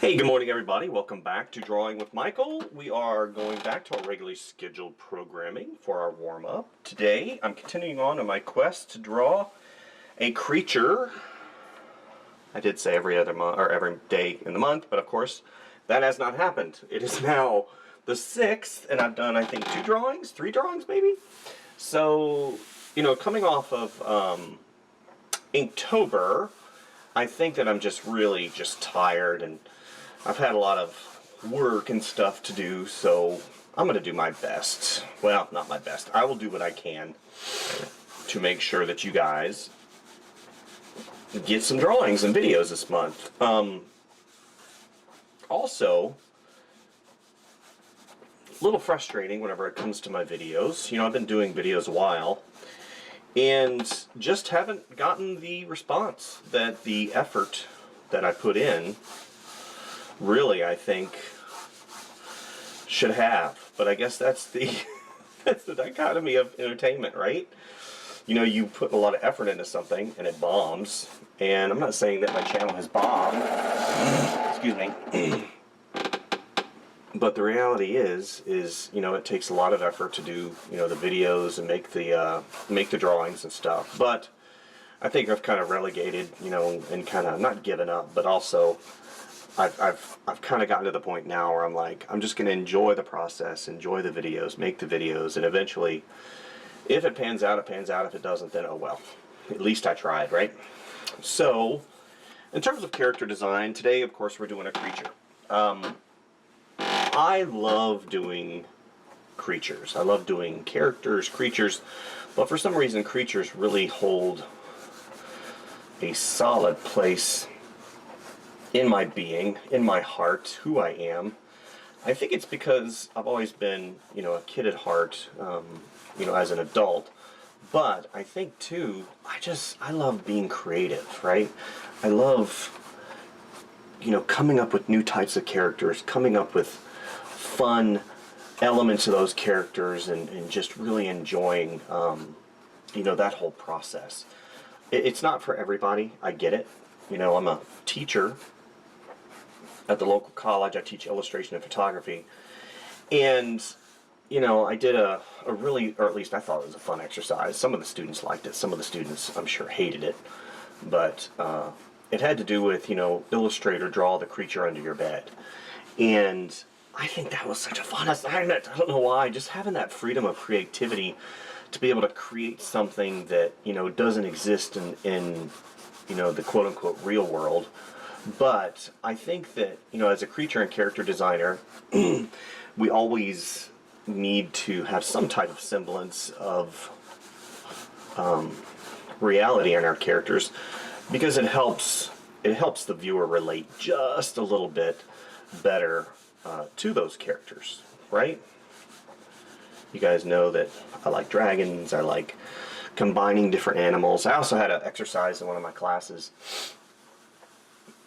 Hey, good morning everybody. Welcome back to Drawing with Michael. We are going back to our regularly scheduled programming for our warm-up. Today, I'm continuing on my quest to draw a creature. I did say every other month or every day in the month, but of course, that has not happened. It is now the 6th, and I've done, I think, 3 drawings maybe? So, you know, coming off of Inktober, I think that I'm just really tired, and I've had a lot of work and stuff to do, so I'm going to do my best. Well, not my best. I will do what I can to make sure that you guys get some drawings and videos this month. Also, a little frustrating whenever it comes to my videos. You know, I've been doing videos a while, and just haven't gotten the response that the effort that I put in really, I think, should have. But I guess that's the that's the dichotomy of entertainment, right? You know, you put a lot of effort into something and it bombs. And I'm not saying that my channel has bombed. Excuse me. But the reality is you know, it takes a lot of effort to do, you know, the videos and make the drawings and stuff. But I think I've kind of relegated, you know, and kind of not given up, but also I've kind of gotten to the point now where I'm like, I'm just going to enjoy the process, enjoy the videos, make the videos, and eventually, if it pans out, it pans out. If it doesn't, then oh well. At least I tried, right? So, in terms of character design, today, of course, we're doing a creature. I love doing creatures. I love doing characters, creatures, but for some reason, creatures really hold a solid place in my being, in my heart, who I am. I think it's because I've always been, you know, a kid at heart, you know, as an adult. But I think too, I love being creative, right? I love, you know, coming up with new types of characters, coming up with fun elements of those characters, and just really enjoying, you know, that whole process. It's not for everybody, I get it. You know, I'm a teacher at the local college. I teach illustration and photography, and you know, I did a really, or at least I thought it was a fun exercise. Some of the students liked it, some of the students I'm sure hated it, but it had to do with, you know, illustrate or draw the creature under your bed. And I think that was such a fun assignment. I don't know why, just having that freedom of creativity to be able to create something that, you know, doesn't exist in you know, the quote-unquote real world. But I think that, you know, as a creature and character designer, we always need to have some type of semblance of reality in our characters, because it helps the viewer relate just a little bit better to those characters, right? You guys know that I like dragons, I like combining different animals. I also had an exercise in one of my classes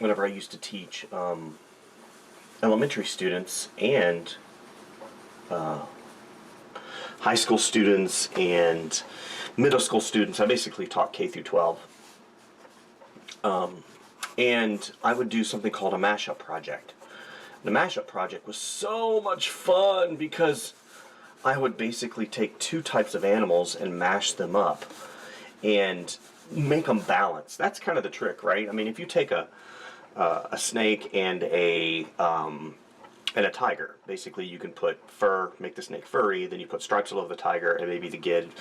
whenever I used to teach elementary students and high school students and middle school students. I basically taught K through 12. And I would do something called a mashup project. The mashup project was so much fun because I would basically take 2 types of animals and mash them up and make them balance. That's kind of the trick, right? I mean, if you take a snake and a tiger, basically you can put fur, make the snake furry, then you put stripes all over the tiger, and maybe to give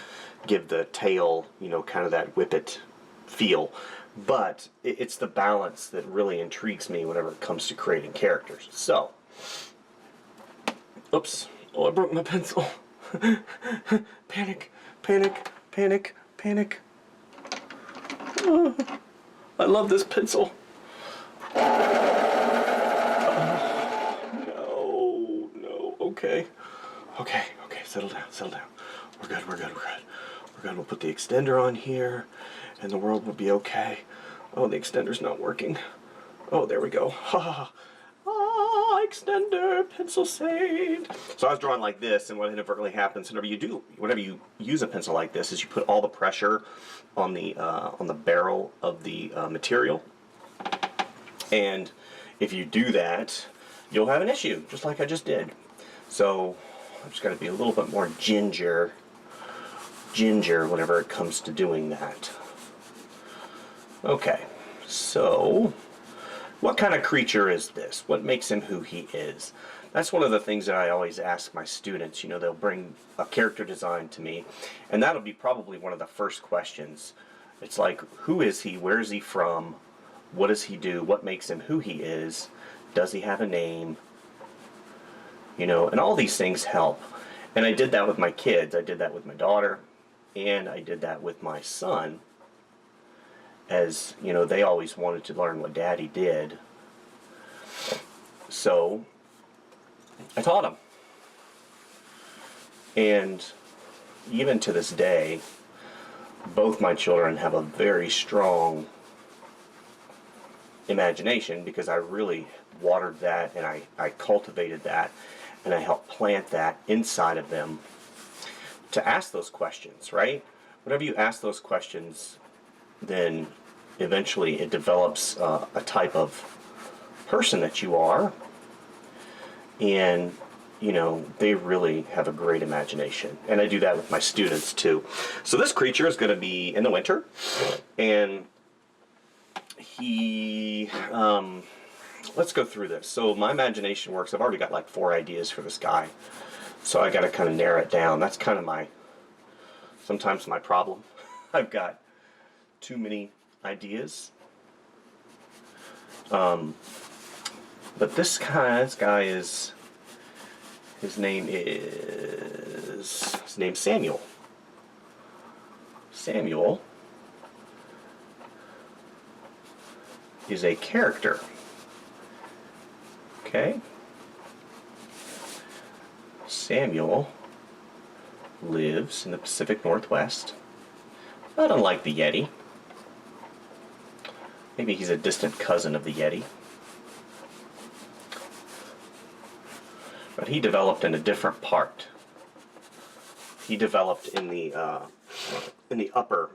the tail, you know, kind of that whippet feel. But it's the balance that really intrigues me whenever it comes to creating characters. So, oops. Oh, I broke my pencil. Panic, panic, panic, panic. I love this pencil. No. Okay, settle down. We're good. We'll put the extender on here, and the world will be okay. Oh, the extender's not working. Oh, there we go. Ha ha ha. Extender, pencil saved. So I was drawing like this, and what inadvertently happens whenever you use a pencil like this is you put all the pressure on the barrel of the material, and if you do that, you'll have an issue, just like I just did. So I've just got to be a little bit more ginger whenever it comes to doing that. Okay, so what kind of creature is this? What makes him who he is? That's one of the things that I always ask my students. You know, they'll bring a character design to me, and that'll be probably one of the first questions. It's like, who is he? Where is he from? What does he do? What makes him who he is? Does he have a name? You know, and all these things help. And I did that with my kids. I did that with my daughter, and I did that with my son. As, you know, they always wanted to learn what Daddy did. So I taught them. And even to this day, both my children have a very strong imagination, because I really watered that, and I cultivated that, and I helped plant that inside of them to ask those questions, right? Whenever you ask those questions, then eventually it develops a type of person that you are, and you know, they really have a great imagination. And I do that with my students too. So this creature is going to be in the winter, and he, let's go through this. So my imagination works. I've already got like 4 ideas for this guy, so I got to kind of narrow it down. That's kind of sometimes my problem. I've got too many ideas. But this guy is, his name's Samuel. Samuel is a character. Okay? Samuel lives in the Pacific Northwest, not unlike the Yeti. Maybe he's a distant cousin of the Yeti. But he developed in a different part. He developed in the upper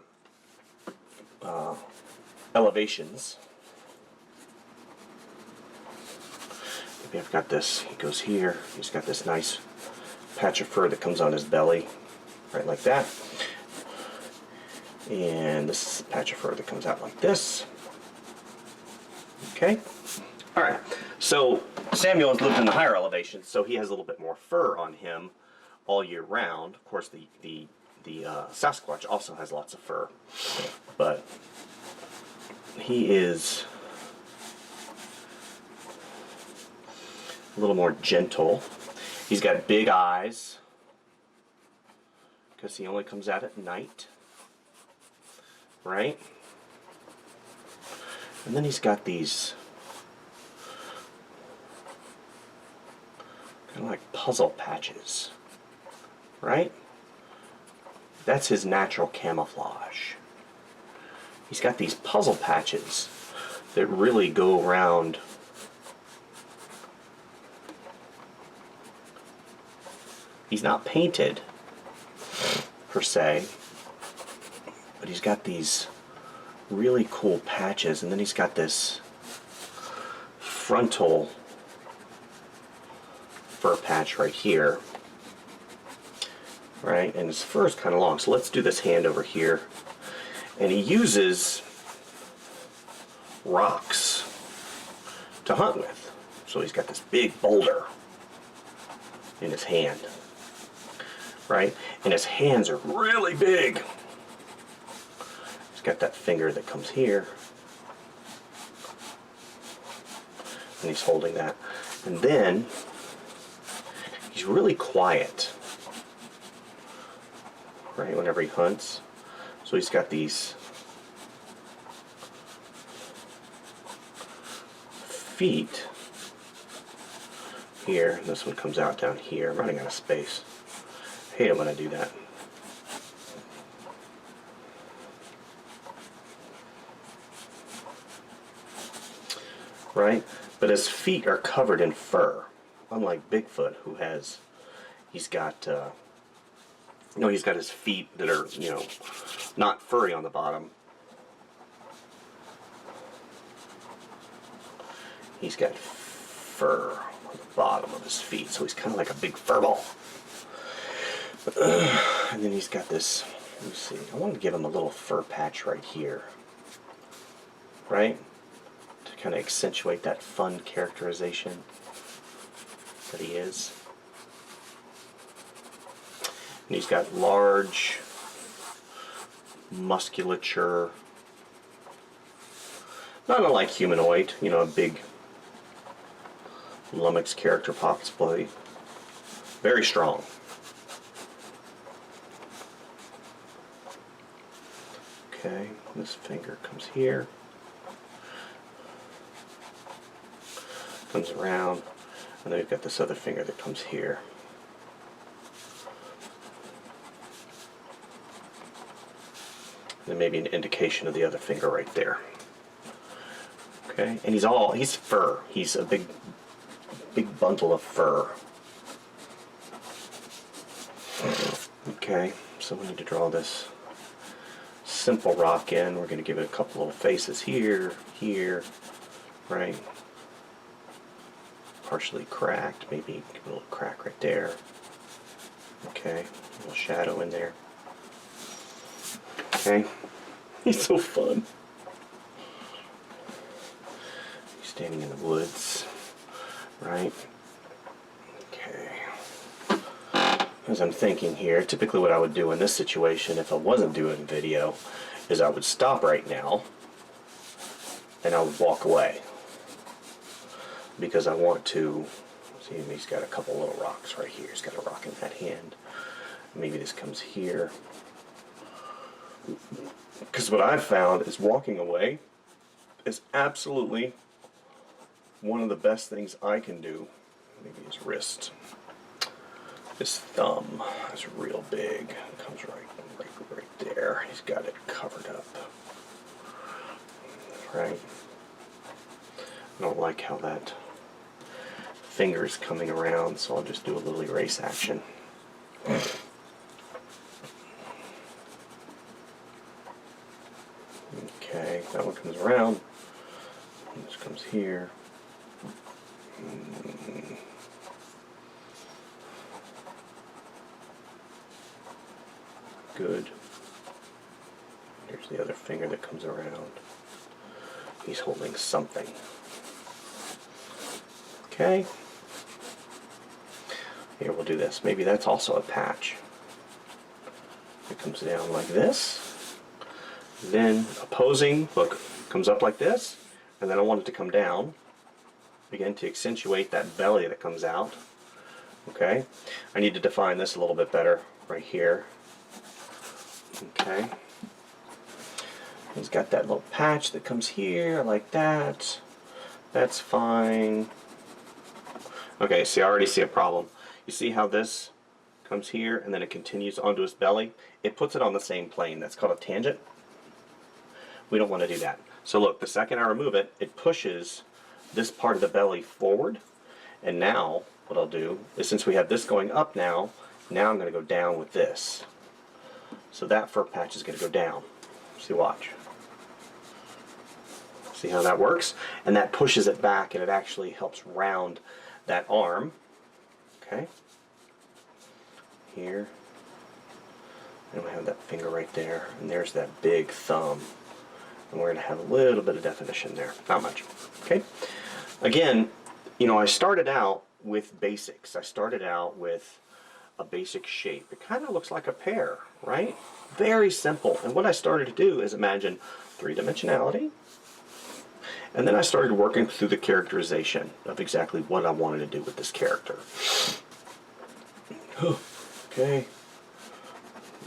elevations. Maybe I've got this. He goes here. He's got this nice patch of fur that comes on his belly, right like that. And this is a patch of fur that comes out like this. Okay. All right. So Samuel has lived in the higher elevations, so he has a little bit more fur on him all year round. Of course, the Sasquatch also has lots of fur, but he is a little more gentle. He's got big eyes because he only comes out at night, right? And then he's got these kind of like puzzle patches, right? That's his natural camouflage. He's got these puzzle patches that really go around he's not painted per se, but he's got these really cool patches, and then he's got this frontal fur patch right here, right? And his fur is kind of long. So let's do this hand over here. And he uses rocks to hunt with. So he's got this big boulder in his hand, right? And his hands are really big. He's got that finger that comes here, and he's holding that. And then he's really quiet, right, whenever he hunts. So he's got these feet here. This one comes out down here. I'm running out of space. I hate it when I do that. Right? But his feet are covered in fur, unlike Bigfoot, who has, he's got his feet that are, not furry on the bottom. he's got fur on the bottom of his feet, so he's kind of like a big fur ball. And then he's got this, let me see, I wanted to give him a little fur patch right here, right? To kind of accentuate that fun characterization that he is. And he's got large musculature, not unlike humanoid, you know, a big lummox character possibly. Very strong. Okay, this finger comes here, comes around, and then we've got this other finger that comes here. And then maybe an indication of the other finger right there. Okay, and he's fur. He's a big bundle of fur. Okay, so we need to draw this simple rock in. We're going to give it a couple little faces here, here, right? Partially cracked, maybe give it a little crack right there. Okay, a little shadow in there. Okay, he's so fun. He's standing in the woods, right? Okay. As I'm thinking here, typically what I would do in this situation if I wasn't doing video is I would stop right now and I would walk away because I want to see. He's got a couple little rocks right here. He's got a rock in that hand. Maybe this comes here, because what I've found is walking away is absolutely one of the best things I can do. Maybe his wrist. His thumb is real big. It comes right there. He's got it covered up. Right? I don't like how that finger is coming around, so I'll just do a little erase action. Okay, that one comes around. This comes here. Good. Here's the other finger that comes around. He's holding something. Okay. Here, we'll do this. Maybe that's also a patch. It comes down like this. Then opposing, look, comes up like this. And then I want it to come down. Again, to accentuate that belly that comes out. Okay. I need to define this a little bit better right here. Okay. He's got that little patch that comes here like that. That's fine. Okay, see, I already see a problem. You see how this comes here and then it continues onto his belly? It puts it on the same plane. That's called a tangent. We don't want to do that. So look, the second I remove it, it pushes this part of the belly forward. And now, what I'll do is, since we have this going up now I'm going to go down with this. So that fur patch is going to go down. See, watch. See how that works? And that pushes it back, and it actually helps round that arm. Okay. Here. And we have that finger right there. And there's that big thumb. And we're going to have a little bit of definition there. Not much. Okay. Again, you know, I started out with basics. I started out with a basic shape. It kind of looks like a pear, right? Very simple. And what I started to do is imagine three-dimensionality. And then I started working through the characterization of exactly what I wanted to do with this character. Okay.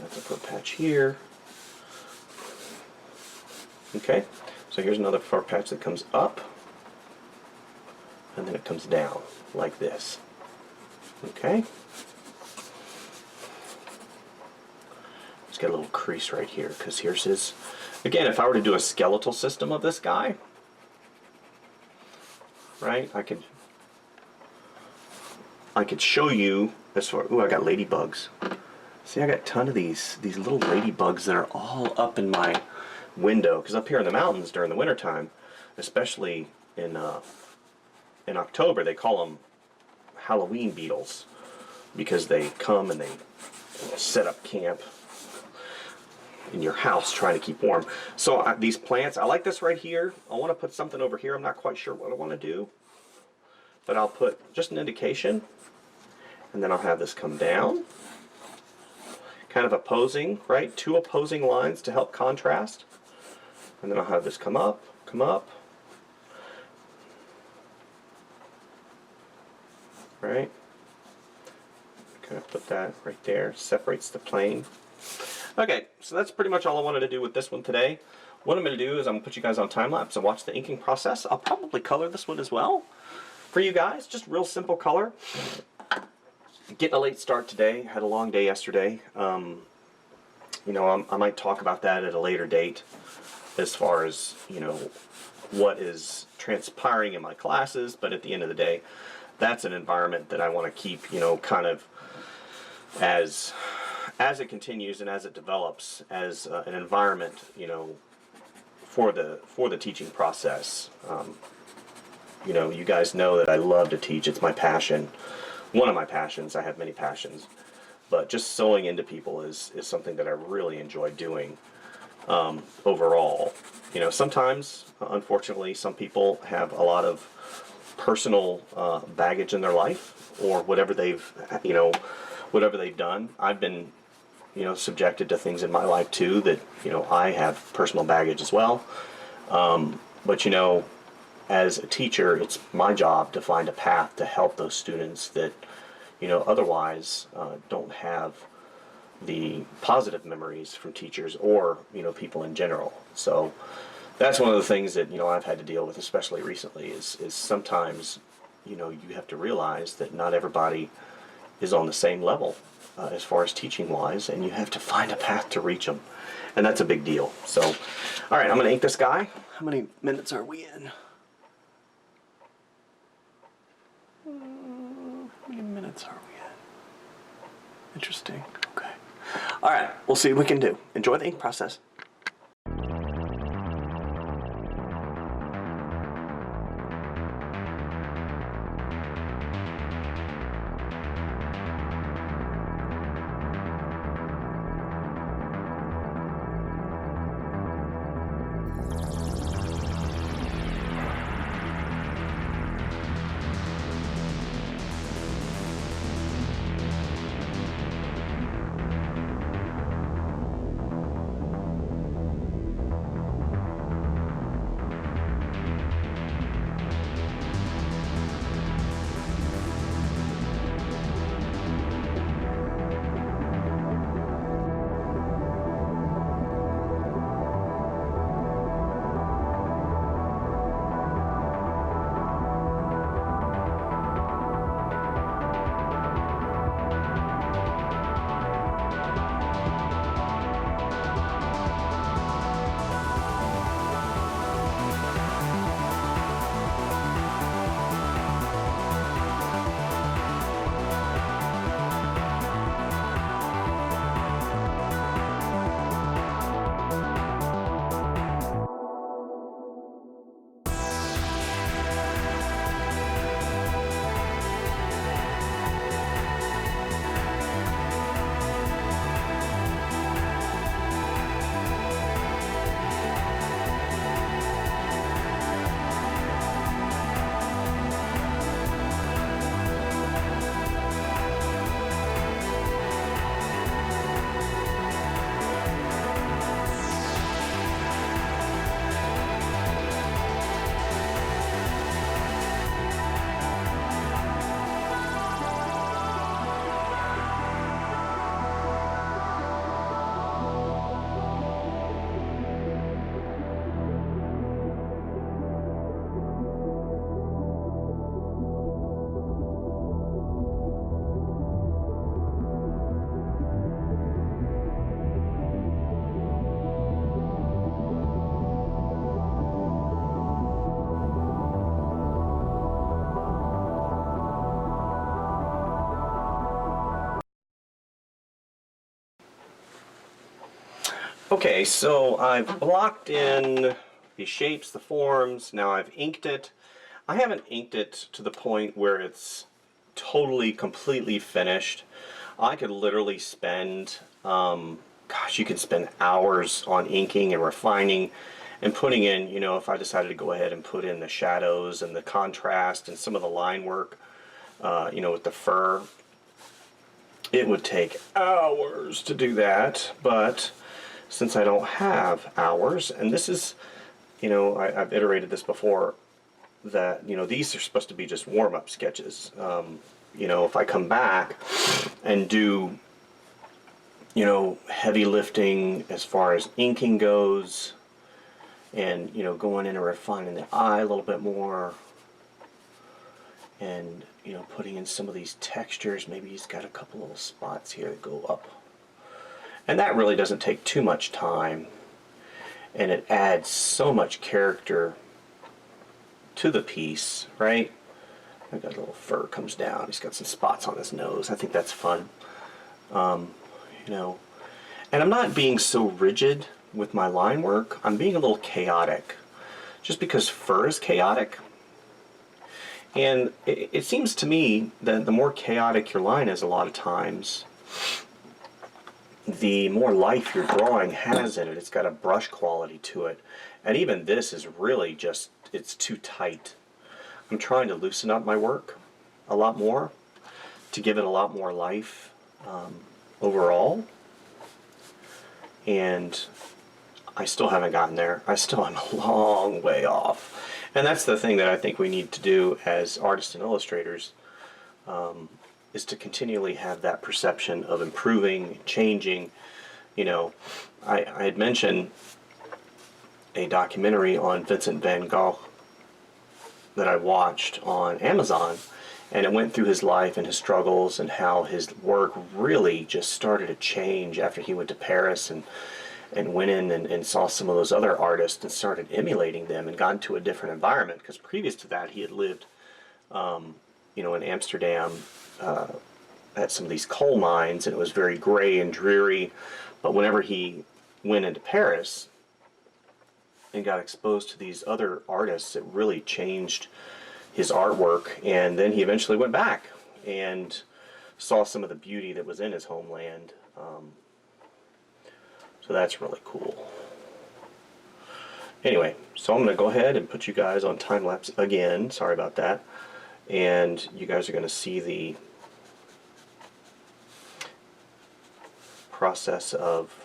That's a fur patch here. Okay. So here's another fur patch that comes up. And then it comes down like this. Okay. It's got a little crease right here because here's his. Again, if I were to do a skeletal system of this guy, right? I could show you as far. Ooh, I got ladybugs. See, I got a ton of these little ladybugs that are all up in my window, because up here in the mountains during the wintertime, especially in in October they call them Halloween beetles because they come and they set up camp in your house trying to keep warm. So these plants, I like this right here. I want to put something over here. I'm not quite sure what I want to do, but I'll put just an indication, and then I'll have this come down, kind of opposing, right? Two opposing lines to help contrast, and then I'll have this come up, right? Kind of put that right there, separates the plane. Okay, so that's pretty much all I wanted to do with this one today. What I'm going to do is I'm going to put you guys on time lapse and watch the inking process. I'll probably color this one as well for you guys, just real simple color. Getting a late start today, had a long day yesterday. You know, I might talk about that at a later date as far as, you know, what is transpiring in my classes, but at the end of the day, that's an environment that I want to keep, you know, kind of as it continues and as it develops as an environment, you know, for the teaching process. You know, you guys know that I love to teach. It's my passion. One of my passions. I have many passions, but just sewing into people is something that I really enjoy doing. Overall, you know, sometimes, unfortunately, some people have a lot of personal baggage in their life, or whatever they've done. I've been, you know, subjected to things in my life too that, you know, I have personal baggage as well. But you know, as a teacher, it's my job to find a path to help those students that, you know, otherwise don't have the positive memories from teachers or, you know, people in general. So that's one of the things that, you know, I've had to deal with, especially recently, is sometimes, you know, you have to realize that not everybody is on the same level as far as teaching wise, and you have to find a path to reach them, and that's a big deal. So, all right, I'm going to ink this guy. How many minutes are we in? How many minutes are we in? Interesting. Okay. All right, we'll see what we can do. Enjoy the ink process. Okay, so I've blocked in the shapes, the forms. Now I've inked it. I haven't inked it to the point where it's totally, completely finished. I could literally spend, gosh, you can spend hours on inking and refining and putting in, you know, if I decided to go ahead and put in the shadows and the contrast and some of the line work, you know, with the fur, it would take hours to do that. But since I don't have hours, and this is, you know, I've iterated this before, that, you know, these are supposed to be just warm-up sketches. You know, if I come back and do, you know, heavy lifting as far as inking goes, and, you know, going in and refining the eye a little bit more, and, you know, putting in some of these textures, maybe he's got a couple little spots here that go up. And that really doesn't take too much time, and it adds so much character to the piece, right? I got a little fur comes down. He's got some spots on his nose. I think that's fun. You know, and I'm not being so rigid with my line work. I'm being a little chaotic, just because fur is chaotic. And it seems to me that the more chaotic your line is, a lot of times, the more life your drawing has in it. It's got a brush quality to it. And even this is really just, it's too tight. I'm trying to loosen up my work a lot more to give it a lot more life overall. And I still haven't gotten there. I still am a long way off. And that's the thing that I think we need to do as artists and illustrators, is to continually have that perception of improving, changing. You know, I had mentioned a documentary on Vincent van Gogh that I watched on Amazon, and it went through his life and his struggles and how his work really just started to change after he went to Paris and went in and saw some of those other artists and started emulating them and got into a different environment, because previous to that he had lived you know, in Amsterdam at some of these coal mines, and it was very gray and dreary. But whenever he went into Paris and got exposed to these other artists, it really changed his artwork. And then he eventually went back and saw some of the beauty that was in his homeland. So that's really cool. Anyway, so I'm going to go ahead and put you guys on time lapse again. Sorry about that. And you guys are going to see the process of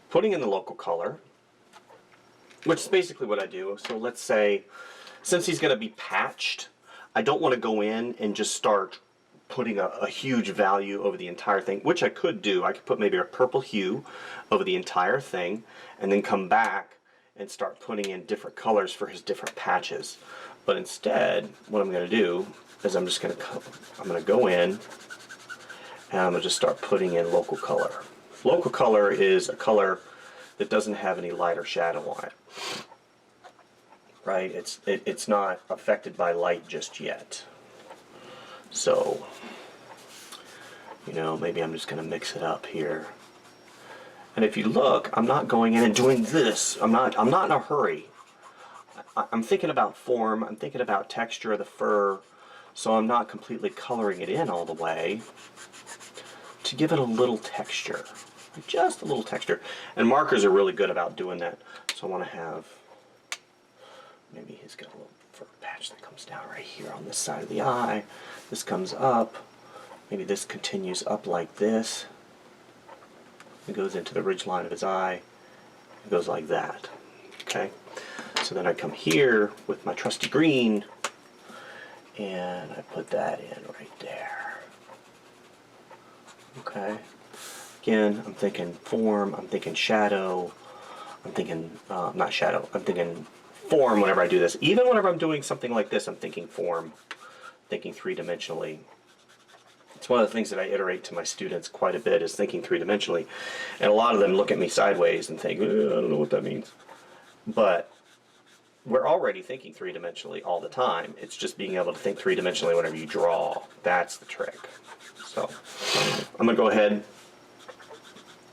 putting in the local color, which is basically what I do. So let's say, since he's going to be patched, I don't want to go in and just start putting a huge value over the entire thing, which I could do. I could put maybe a purple hue over the entire thing, and then come back and start putting in different colors for his different patches. But instead, what I'm going to do is I'm going to go in and I'm going to just start putting in local color. Local color is a color that doesn't have any light or shadow on it. Right? It's not affected by light just yet. So, you know, maybe I'm just going to mix it up here. And if you look, I'm not going in and doing this. I'm not in a hurry. I'm thinking about form, I'm thinking about texture of the fur, so I'm not completely coloring it in all the way, to give it a little texture, just a little texture. And markers are really good about doing that. So I want to have, maybe he's got a little fur patch that comes down right here on this side of the eye. This comes up, maybe this continues up like this. It goes into the ridge line of his eye. It goes like that. Okay? So then I come here with my trusty green and I put that in right there. Okay? Again, I'm thinking form, I'm thinking shadow, I'm thinking, not shadow, I'm thinking form whenever I do this. Even whenever I'm doing something like this, I'm thinking form, thinking three-dimensionally. It's one of the things that I iterate to my students quite a bit, is thinking three-dimensionally. And a lot of them look at me sideways and think, I don't know what that means. But we're already thinking three-dimensionally all the time. It's just being able to think three-dimensionally whenever you draw. That's the trick. So I'm going to go ahead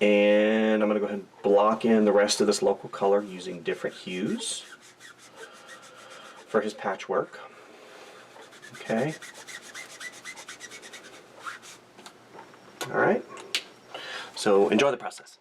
and block in the rest of this local color using different hues. for his patchwork. Okay. All right. So enjoy the process.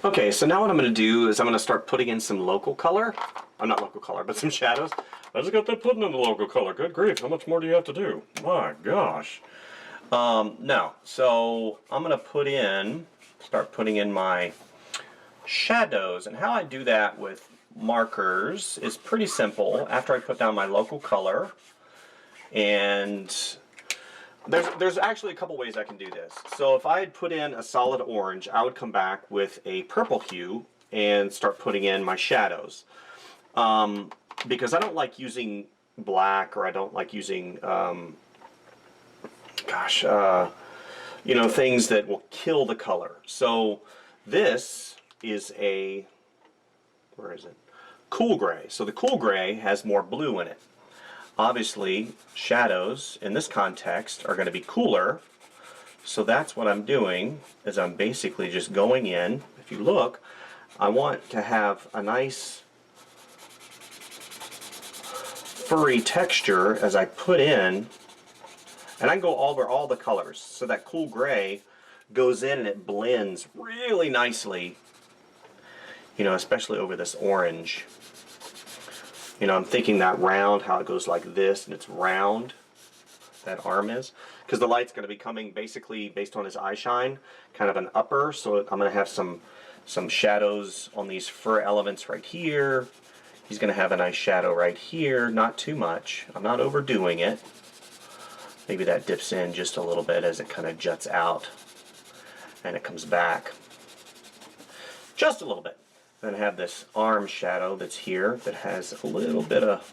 Okay, so now what I'm going to do is I'm going to start putting in some local color. Not local color, but some shadows. I just got that putting in the local color. Good grief, how much more do you have to do? My gosh. No, so I'm going to start putting in my shadows. And how I do that with markers is pretty simple. After I put down my local color, and there's actually a couple ways I can do this. So if I had put in a solid orange, I would come back with a purple hue and start putting in my shadows. Because I don't like using black, or I don't like using, you know, things that will kill the color. So this is a, where is it? Cool gray. So the cool gray has more blue in it. Obviously, shadows in this context are going to be cooler, so that's what I'm doing, is I'm basically just going in. If you look, I want to have a nice furry texture as I put in, and I can go over all the colors, so that cool gray goes in and it blends really nicely, you know, especially over this orange. You know, I'm thinking that round, how it goes like this, and it's round, that arm is. Because the light's going to be coming basically based on his eye shine, kind of an upper, so I'm going to have some shadows on these fur elements right here. He's going to have a nice shadow right here, not too much. I'm not overdoing it. Maybe that dips in just a little bit as it kind of juts out, and it comes back. Just a little bit. Then I have this arm shadow that's here that has a little bit of,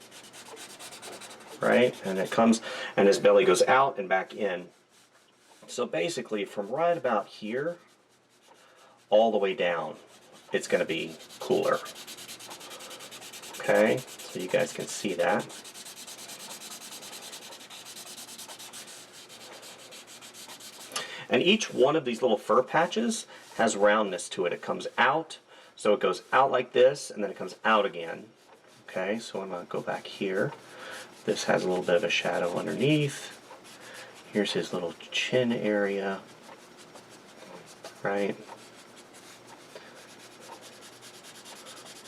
right? And it comes, and his belly goes out and back in. So basically from right about here all the way down, it's going to be cooler. Okay, so you guys can see that. And each one of these little fur patches has roundness to it. It comes out, so it goes out like this, and then it comes out again. Okay, so I'm going to go back here. This has a little bit of a shadow underneath. Here's his little chin area, right?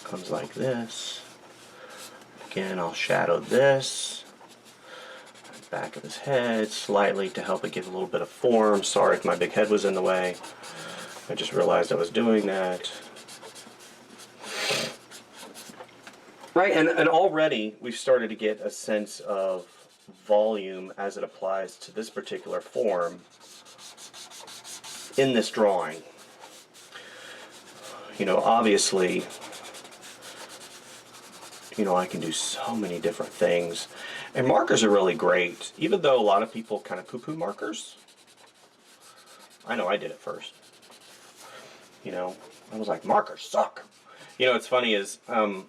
Comes like this. Again, I'll shadow this. Back of his head slightly to help it give a little bit of form. Sorry if my big head was in the way. I just realized I was doing that. Right, and already we've started to get a sense of volume as it applies to this particular form in this drawing. You know, obviously, you know, I can do so many different things. And markers are really great. Even though a lot of people kind of poo-poo markers, I know I did it first. You know, I was like, markers suck. You know, what's funny is I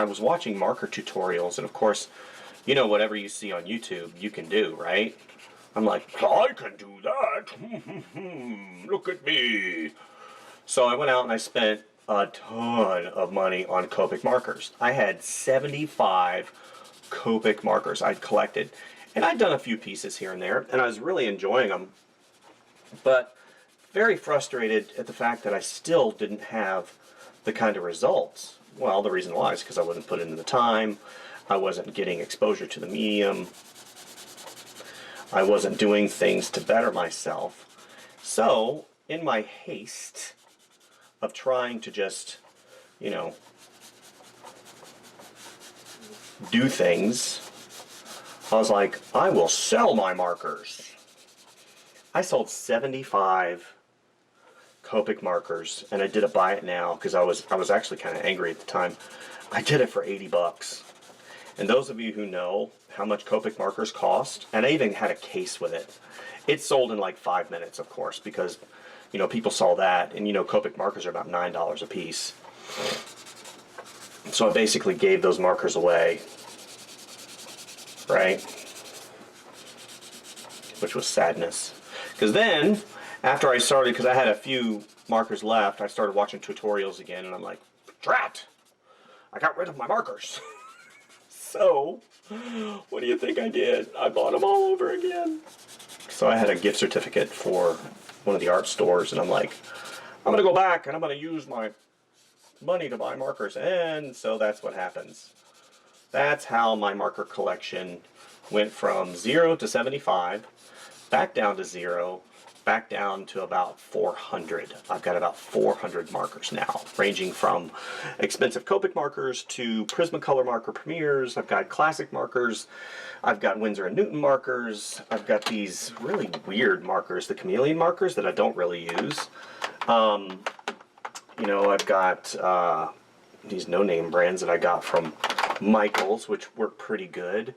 was watching marker tutorials, and of course, you know, whatever you see on YouTube, you can do, right? I'm like, I can do that. Look at me. So I went out and I spent a ton of money on Copic markers. I had 75 Copic markers I'd collected, and I'd done a few pieces here and there, and I was really enjoying them, but very frustrated at the fact that I still didn't have the kind of results. Well, the reason why is because I wasn't putting in the time, I wasn't getting exposure to the medium, I wasn't doing things to better myself. So, in my haste of trying to just, you know, do things, I was like, I will sell my markers. I sold 75 Copic markers, and I did a buy it now because I was actually kind of angry at the time. I did it for 80 bucks. And those of you who know how much Copic markers cost, and I even had a case with it. It sold in like 5 minutes, of course, because, you know, people saw that, and you know, Copic markers are about $9 a piece. So I basically gave those markers away, right? Which was sadness. Because then, after I started, because I had a few markers left, I started watching tutorials again, and I'm like, drat! I got rid of my markers. So, what do you think I did? I bought them all over again. So I had a gift certificate for one of the art stores, and I'm like, I'm going to go back, and I'm going to use my money to buy markers. And so that's what happens. That's how my marker collection went from 0 to 75, back down to 0, back down to about 400. I've got about 400 markers now, ranging from expensive Copic markers to Prismacolor marker premieres. I've got classic markers. I've got Winsor & Newton markers. I've got these really weird markers, the chameleon markers that I don't really use. You know, I've got these no-name brands that I got from Michaels, which work pretty good.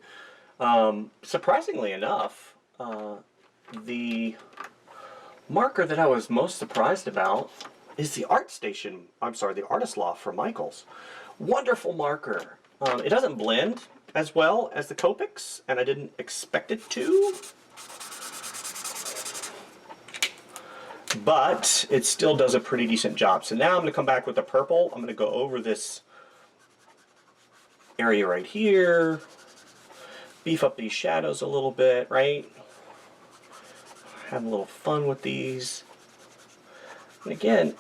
Surprisingly enough, the marker that I was most surprised about is the the Artist Loft from Michaels. Wonderful marker. It doesn't blend as well as the Copics, and I didn't expect it to. But it still does a pretty decent job. So now I'm going to come back with the purple. I'm going to go over this area right here, beef up these shadows a little bit, right? Have a little fun with these. And again,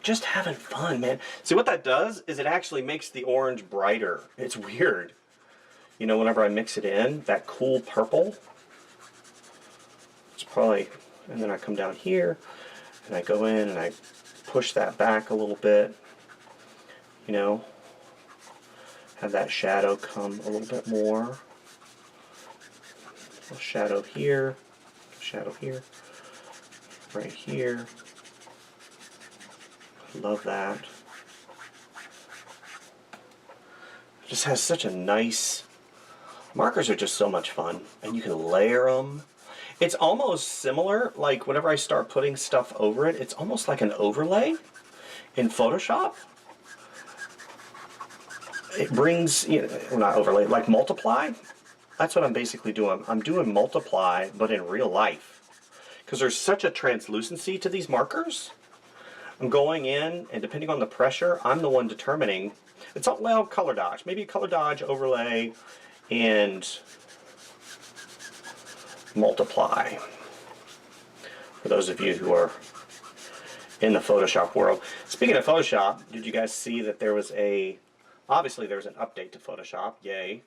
just having fun, man. See, what that does is it actually makes the orange brighter. It's weird. You know, whenever I mix it in, that cool purple, it's probably, and then I come down here, and I go in and I push that back a little bit, you know, have that shadow come a little bit more. A shadow here, right here. Love that. It just has such a nice, markers are just so much fun, and you can layer them. It's almost similar, like whenever I start putting stuff over it, it's almost like an overlay in Photoshop. It brings, you know, well, not overlay, like multiply. That's what I'm basically doing. I'm doing multiply, but in real life. because there's such a translucency to these markers. I'm going in, and depending on the pressure, I'm the one determining. It's all, well, color dodge. Maybe color dodge, overlay, and multiply. For those of you who are in the Photoshop world. Speaking of Photoshop, did you guys see that there was obviously there was an update to Photoshop, yay,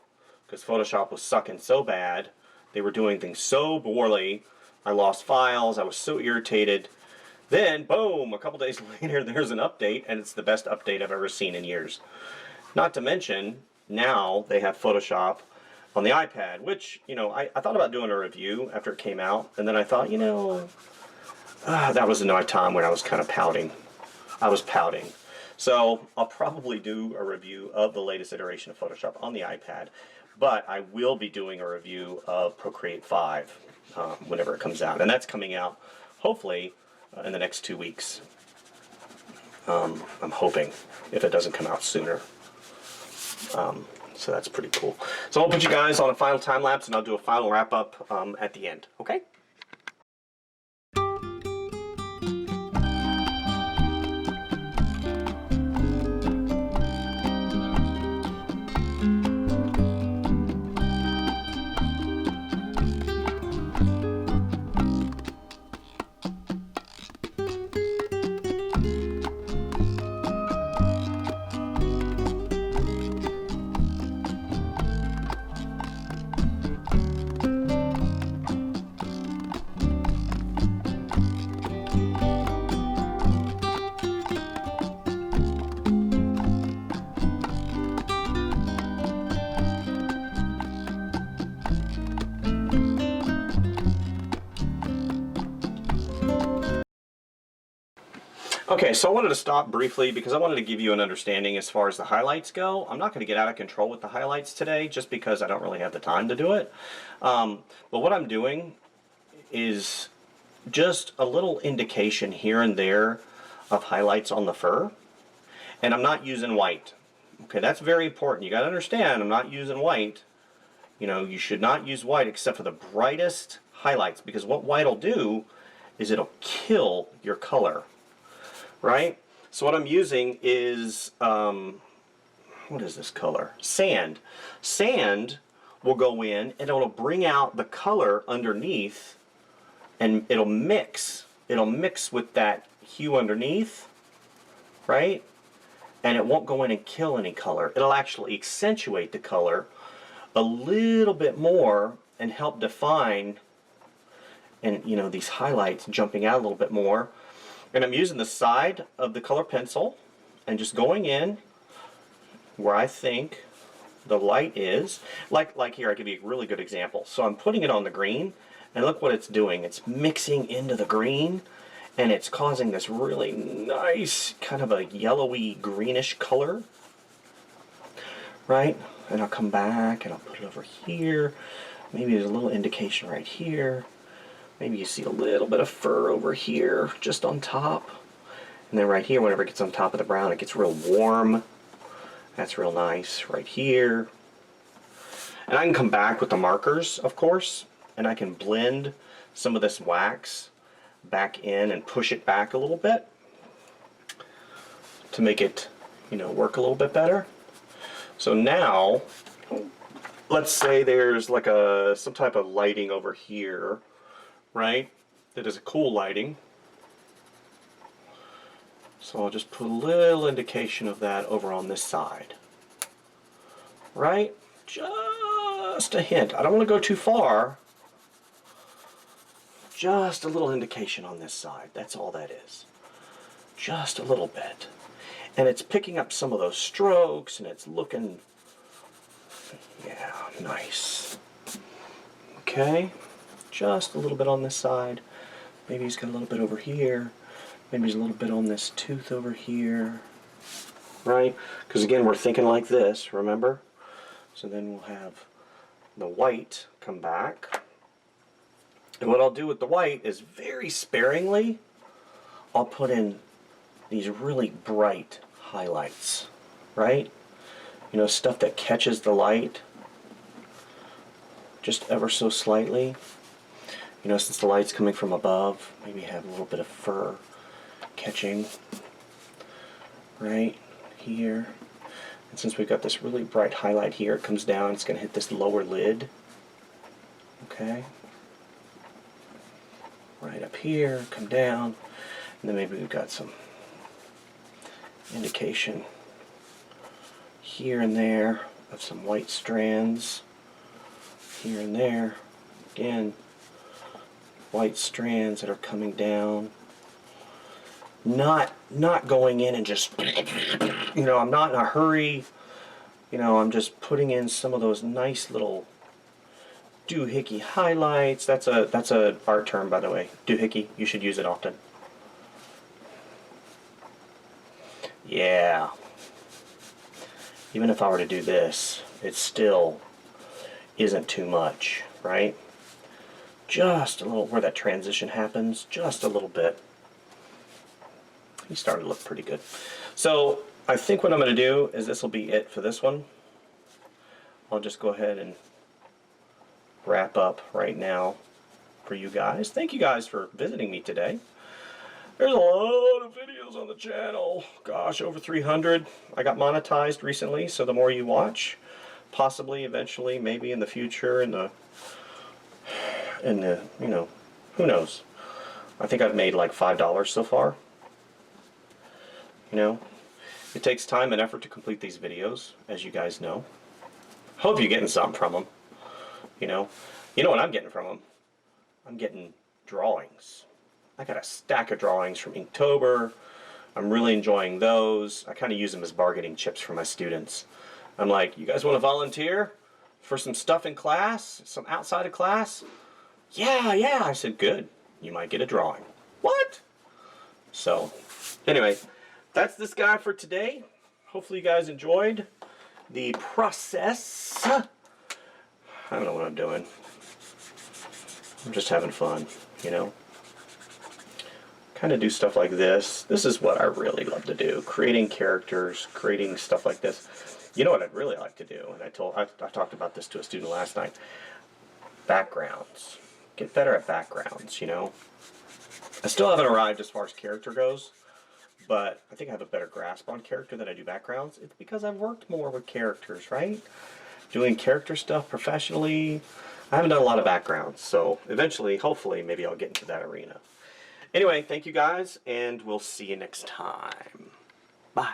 because Photoshop was sucking so bad. They were doing things so poorly. I lost files, I was so irritated. Then, boom, a couple days later, there's an update, and it's the best update I've ever seen in years. Not to mention, now they have Photoshop on the iPad, which, you know, I thought about doing a review after it came out, and then I thought, you know, that was another time when I was kind of pouting. I was pouting. So I'll probably do a review of the latest iteration of Photoshop on the iPad, but I will be doing a review of Procreate 5 whenever it comes out, and that's coming out hopefully in the next 2 weeks. I'm hoping, if it doesn't come out sooner. So that's pretty cool. So I'll put you guys on a final time lapse, and I'll do a final wrap up at the end. Okay? Okay, so I wanted to stop briefly because I wanted to give you an understanding as far as the highlights go. I'm not going to get out of control with the highlights today just because I don't really have the time to do it. But what I'm doing is just a little indication here and there of highlights on the fur. And I'm not using white. Okay, that's very important. You got to understand, I'm not using white. You know, you should not use white except for the brightest highlights, because what white will do is it'll kill your color. Right? So what I'm using is, what is this color? Sand. Sand will go in and it'll bring out the color underneath, and it'll mix. It'll mix with that hue underneath, right? And it won't go in and kill any color. It'll actually accentuate the color a little bit more and help define, and you know, these highlights jumping out a little bit more. And I'm using the side of the color pencil and just going in where I think the light is. Like here, I'll give you a really good example. So I'm putting it on the green, and look what it's doing. It's mixing into the green, and it's causing this really nice kind of a yellowy greenish color. Right? And I'll come back and I'll put it over here. Maybe there's a little indication right here. Maybe you see a little bit of fur over here, just on top. And then right here, whenever it gets on top of the brown, it gets real warm. That's real nice right here. And I can come back with the markers, of course, and I can blend some of this wax back in and push it back a little bit to make it, you know, work a little bit better. So now, let's say there's like some type of lighting over here, right? That is a cool lighting. So I'll just put a little indication of that over on this side. Right? Just a hint. I don't want to go too far. Just a little indication on this side. That's all that is. Just a little bit. And it's picking up some of those strokes, and it's looking, yeah, nice. Okay. Just a little bit on this side. Maybe he's got a little bit over here. Maybe he's a little bit on this tooth over here. Right? Because again, we're thinking like this, remember? So then we'll have the white come back. And what I'll do with the white is very sparingly, I'll put in these really bright highlights. Right? You know, stuff that catches the light just ever so slightly. You know, since the light's coming from above, maybe have a little bit of fur catching right here. And since we've got this really bright highlight here, it comes down, it's going to hit this lower lid. Okay. Right up here, come down, and then maybe we've got some indication here and there of some white strands. Here and there. Again, white strands that are coming down. Not going in and just, you know, I'm not in a hurry. You know, I'm just putting in some of those nice little doohickey highlights. That's a art term, by the way. Doohickey. You should use it often. Yeah. Even if I were to do this, it still isn't too much, right? Just a little where that transition happens, just a little bit. He's starting to look pretty good. So I think what I'm going to do is this will be it for this one. I'll just go ahead and wrap up right now for you guys. Thank you guys for visiting me today. There's a lot of videos on the channel. Gosh, over 300. I got monetized recently, so the more you watch, possibly eventually, maybe in the future, in the you know, who knows. I think I've made like $5 so far. You know, it takes time and effort to complete these videos, as you guys know. Hope you're getting something from them. You know what I'm getting from them? I'm getting drawings. I got a stack of drawings from Inktober. I'm really enjoying those. I kind of use them as bargaining chips for my students. I'm like, you guys want to volunteer for some stuff in class? Some outside of class? Yeah. I said, good. You might get a drawing. What? So, anyway, that's this guy for today. Hopefully you guys enjoyed the process. I don't know what I'm doing. I'm just having fun, you know. Kind of do stuff like this. This is what I really love to do. Creating characters, creating stuff like this. You know what I'd really like to do, and I talked about this to a student last night. Backgrounds. Get better at backgrounds, you know. I still haven't arrived as far as character goes, but I think I have a better grasp on character than I do backgrounds. It's because I've worked more with characters, right? Doing character stuff professionally. I haven't done a lot of backgrounds, so eventually, hopefully, maybe I'll get into that arena. Anyway, thank you guys, and we'll see you next time. Bye.